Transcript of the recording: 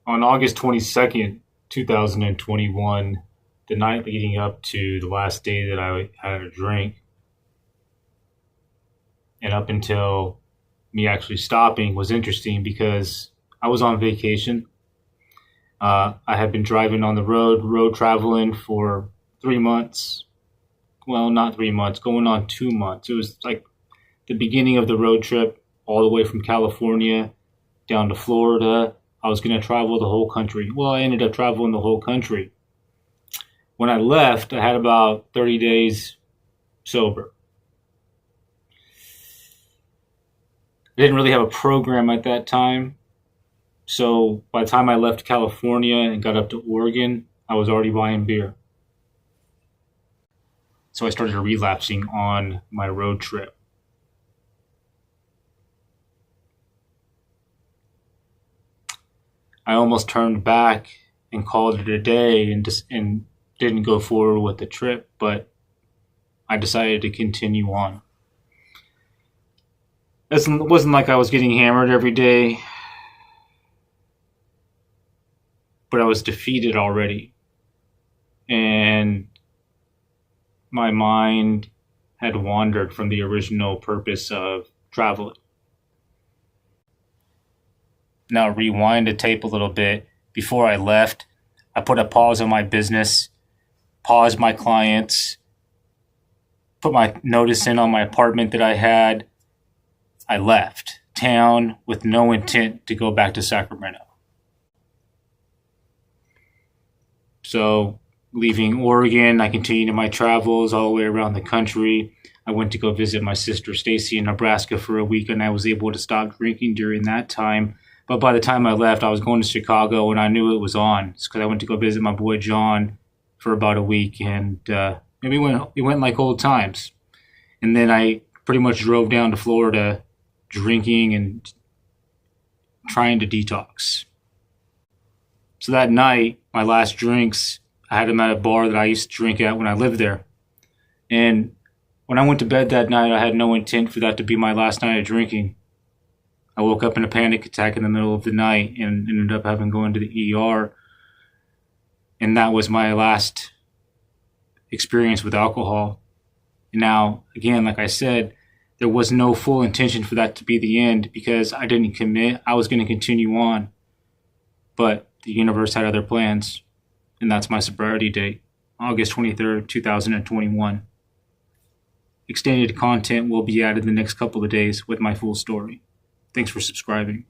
On August 22nd, 2021, the night leading up to the last day that I had a drink, and up until me actually stopping, was interesting because I was on vacation. I had been driving on the road traveling for 3 months. Well, not 3 months, going on 2 months. It was like the beginning of the road trip, all the way from California down to Florida. I was going to travel the whole country. Well, I ended up traveling the whole country. When I left, I had about 30 days sober. I didn't really have a program at that time. So by the time I left California and got up to Oregon, I was already buying beer. So I started relapsing on my road trip. I almost turned back and called it a day and didn't go forward with the trip, but I decided to continue on. It wasn't like I was getting hammered every day, but I was defeated already. And my mind had wandered from the original purpose of traveling. Now rewind the tape a little bit. Before I left, I put a pause on my business, paused my clients, put my notice in on my apartment that I had. I left town with no intent to go back to Sacramento. So leaving Oregon, I continued my travels all the way around the country. I went to go visit my sister Stacy in Nebraska for a week, and I was able to stop drinking during that time. But by the time I left, I was going to Chicago, and I knew it was on. It's because I went to go visit my boy John for about a week, and we went like old times. And then I pretty much drove down to Florida, drinking and trying to detox. So that night, my last drinks, I had them at a bar that I used to drink at when I lived there. And when I went to bed that night, I had no intent for that to be my last night of drinking. I woke up in a panic attack in the middle of the night and ended up having to go into the ER. And that was my last experience with alcohol. And now, again, like I said, there was no full intention for that to be the end because I didn't commit. I was going to continue on. But the universe had other plans. And that's my sobriety date, August 23rd, 2021. Extended content will be added the next couple of days with my full story. Thanks for subscribing.